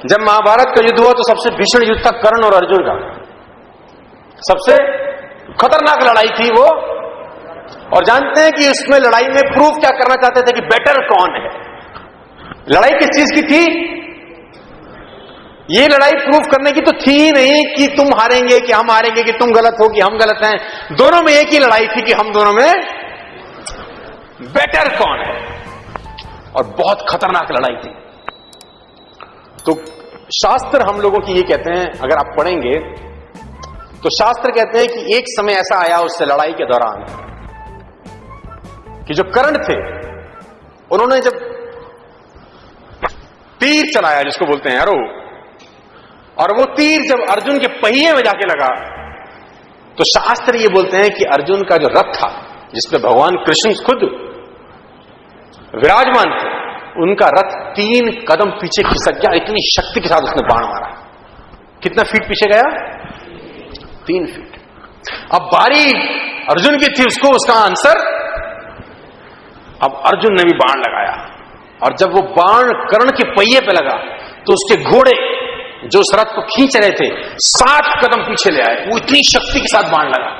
जब महाभारत का युद्ध हुआ तो सबसे भीषण युद्ध था कर्ण और अर्जुन का, सबसे खतरनाक लड़ाई थी वो। और जानते हैं कि उसमें लड़ाई में प्रूफ क्या करना चाहते थे कि बेटर कौन है। लड़ाई किस चीज की थी? ये लड़ाई प्रूफ करने की तो थी ही नहीं कि तुम हारेंगे कि हम हारेंगे, कि तुम गलत हो कि हम गलत हैं। दोनों में एक ही लड़ाई थी कि हम दोनों में बेटर कौन है। और बहुत खतरनाक लड़ाई थी। तो शास्त्र हम लोगों की ये कहते हैं, अगर आप पढ़ेंगे तो शास्त्र कहते हैं कि एक समय ऐसा आया उससे लड़ाई के दौरान कि जो कर्ण थे उन्होंने जब तीर चलाया, जिसको बोलते हैं एरो, और वो तीर जब अर्जुन के पहिए में जाके लगा तो शास्त्र ये बोलते हैं कि अर्जुन का जो रथ था जिसपे भगवान कृष्ण खुद विराजमान थे, उनका रथ 3 कदम पीछे खिसक गया। इतनी शक्ति के साथ उसने बाण मारा। कितना फीट पीछे गया? 3 फीट। अब बारी अर्जुन की थी, उसको उसका आंसर। अब अर्जुन ने भी बाण लगाया और जब वो बाण कर्ण के पहिए पे लगा तो उसके घोड़े जो उस रथ को खींच रहे थे 7 कदम पीछे ले आए। वो इतनी शक्ति के साथ बाण लगा।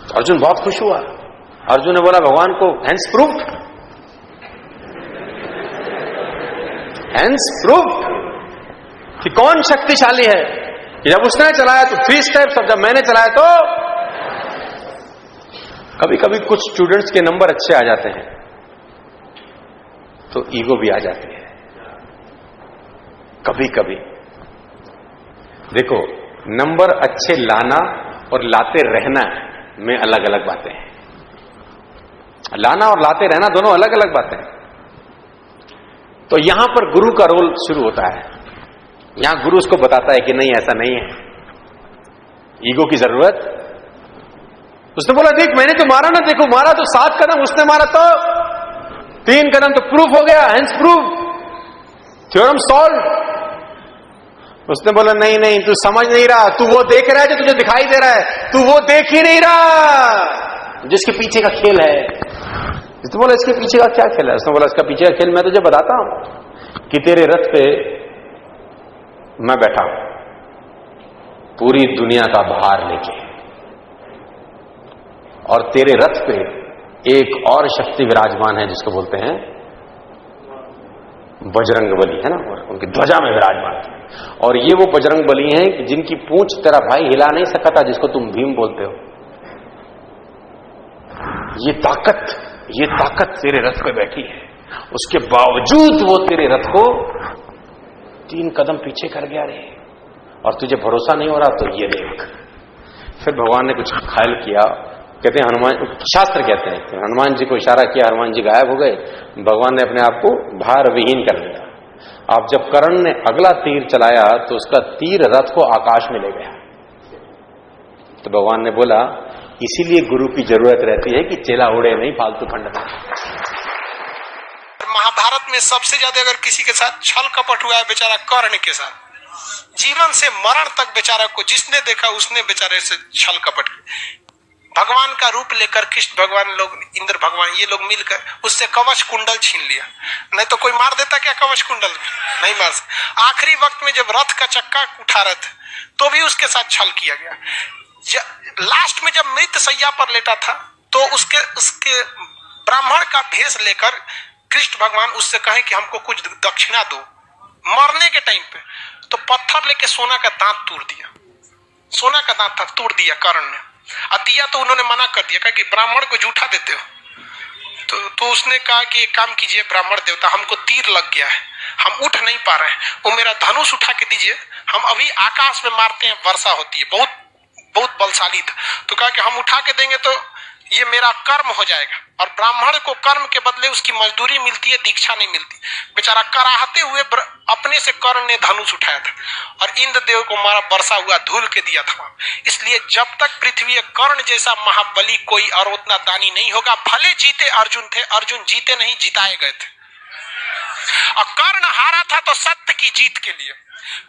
तो अर्जुन बहुत खुश हुआ। अर्जुन ने बोला भगवान को, हैंड्स प्रूव्ड, हैंड्स प्रूव्ड कि कौन शक्तिशाली है। कि जब उसने चलाया तो 3 स्टेप्स, अब जब मैंने चलाया तो। कभी कभी कुछ स्टूडेंट्स के नंबर अच्छे आ जाते हैं तो ईगो भी आ जाती है। कभी कभी देखो, नंबर अच्छे लाना और लाते रहना में अलग अलग बातें हैं। लाना और लाते रहना दोनों अलग अलग बातें हैं। तो यहां पर गुरु का रोल शुरू होता है। यहां गुरु उसको बताता है कि नहीं, ऐसा नहीं है, ईगो की जरूरत। उसने बोला देख मैंने तो मारा ना, देखो मारा तो 7 कदम, उसने मारा तो 3 कदम, तो प्रूफ हो गया, हैंड्स प्रूफ, थ्योरम सॉल्व। उसने बोला नहीं नहीं, तू समझ नहीं रहा, तू वो देख रहा है जो तुझे दिखाई दे रहा है, तू वो देख ही नहीं रहा जिसके पीछे का खेल है। उसने बोला इसके पीछे का क्या खेल है? उसने बोला इसका पीछे का खेल मैं तुझे बताता हूं कि तेरे रथ पे मैं बैठा हूं पूरी दुनिया का भार लेके, और तेरे रथ पे एक और शक्ति विराजमान है जिसको बोलते हैं बजरंगबली, है ना, और उनकी ध्वजा में विराजमान है। और ये वो बजरंगबली हैं कि जिनकी पूंछ तेरा भाई हिला नहीं सका था, जिसको तुम भीम बोलते हो। ये ताकत तेरे रथ पे बैठी है, उसके बावजूद वो तेरे रथ को 3 कदम पीछे कर गया रे। और तुझे भरोसा नहीं हो रहा तो ये देख। फिर भगवान ने कुछ ख्याल किया, कहते हैं हनुमान, शास्त्र कहते हैं कि हनुमान जी को इशारा किया, हनुमान जी गायब हो गए। भगवान ने अपने आप को भार विहीन कर लिया। अब जब कर्ण ने अगला तीर चलाया तो उसका तीर रथ को आकाश में ले गया। तो भगवान ने बोला इसीलिए गुरु की जरूरत रहती है कि चेला उड़े नहीं फालतू फंड में। महाभारत में सबसे ज्यादा अगर किसी के साथ छल कपट हुआ है बेचारा कर्ण के साथ, जीवन से मरण तक बेचारा को जिसने देखा उसने बेचारे से छल कपट। भगवान का रूप लेकर कृष्ण भगवान लोग, इंद्र भगवान, ये लोग मिलकर उससे कवच कुंडल छीन लिया। नहीं तो कोई मार देता क्या कवच कुंडल में? नहीं मार। आखिरी वक्त में जब रथ का चक्का उठा रहे थे तो भी उसके साथ छल किया गया। लास्ट में जब मृत सैया पर लेटा था तो उसके ब्राह्मण का भेष लेकर कृष्ण भगवान उससे कहे कि हमको कुछ दक्षिणा दो। मरने के टाइम पे तो पत्थर लेके सोना का दांत तोड़ दिया। सोना का दांत था, तोड़ दिया कर्ण ने। और दिया तो उन्होंने मना कर दिया, कहा कि ब्राह्मण को झूठा देते हो। तो उसने कहा कि एक काम कीजिए ब्राह्मण देवता, हमको तीर लग गया है, हम उठ नहीं पा रहे हैं, वो मेरा धनुष उठा के दीजिए, हम अभी आकाश में मारते हैं, वर्षा होती है, बहुत बहुत बलशाली था। तो कहा कि हम उठा के देंगे तो ये मेरा कर्म हो जाएगा। और ब्राह्मण को कर्म के बदले उसकी मजदूरी मिलती है, दीक्षा नहीं मिलती। बेचारा कराहते हुए अपने से कर्ण ने धनुष उठाया था और इंद्र देव को मारा, वर्षा हुआ, धूल के दिया था। इसलिए जब तक पृथ्वी कर्ण जैसा महाबली कोई और उतना दानी नहीं होगा, भले जीते अर्जुन थे, अर्जुन जीते नहीं, जिताए गए थे। और कर्ण हारा था तो सत्य की जीत के लिए,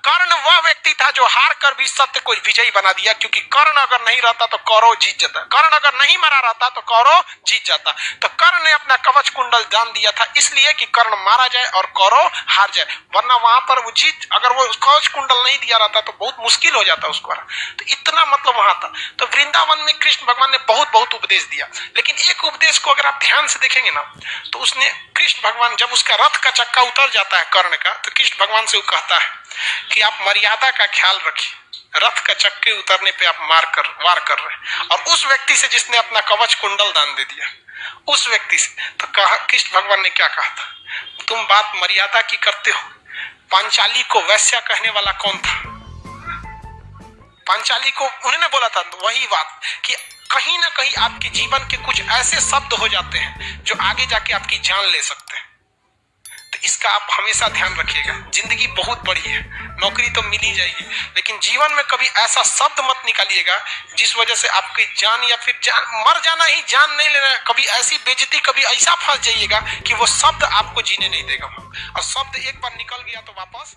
कर्ण वह व्यक्ति था जो हार कर भी सत्य को विजयी बना दिया, क्योंकि कर्ण अगर नहीं रहता तो कौरव जीत जाता, कर्ण अगर नहीं मरा रहता तो कौरव जीत जाता। तो कर्ण ने अपना कवच कुंडल दान दिया था इसलिए कि कर्ण मारा जाए और कौरव हार जाए, वरना वहां पर वो जीत, अगर वो कवच कुंडल नहीं दिया रहता तो बहुत मुश्किल हो जाता उसको। तो इतना मतलब वहां था। तो वृंदावन में कृष्ण भगवान ने बहुत बहुत उपदेश दिया, लेकिन एक उपदेश को अगर आप ध्यान से देखेंगे ना, तो उसने कृष्ण भगवान जब उसका रथ का चक्का उतर जाता है कर्ण का, तो कृष्ण भगवान से वो कहता है कि आप मर्यादा का ख्याल रखिए, रथ का चक्के उतरने पे आप वार कर रहे हैं। और उस व्यक्ति से जिसने अपना कवच कुंडल दान दे दिया, उस व्यक्ति से तो कहा, कृष्ण भगवान ने क्या कहा था, तुम बात मर्यादा की करते हो, पांचाली को वैश्या कहने वाला कौन था? पांचाली को उन्होंने बोला था वही बात कि कहीं ना कहीं आपके जीवन के कुछ ऐसे शब्द हो जाते हैं जो आगे जाके आपकी जान ले सकते हैं। तो इसका आप हमेशा ध्यान रखिएगा। जिंदगी बहुत बड़ी है, नौकरी तो मिल ही जाएगी, लेकिन जीवन में कभी ऐसा शब्द मत निकालिएगा जिस वजह से आपकी जान या फिर मर जाना ही, जान नहीं लेना, कभी ऐसी बेइज्जती, कभी ऐसा फंस जाइएगा कि वो शब्द आपको जीने नहीं देगा। और शब्द एक बार निकल गया तो वापस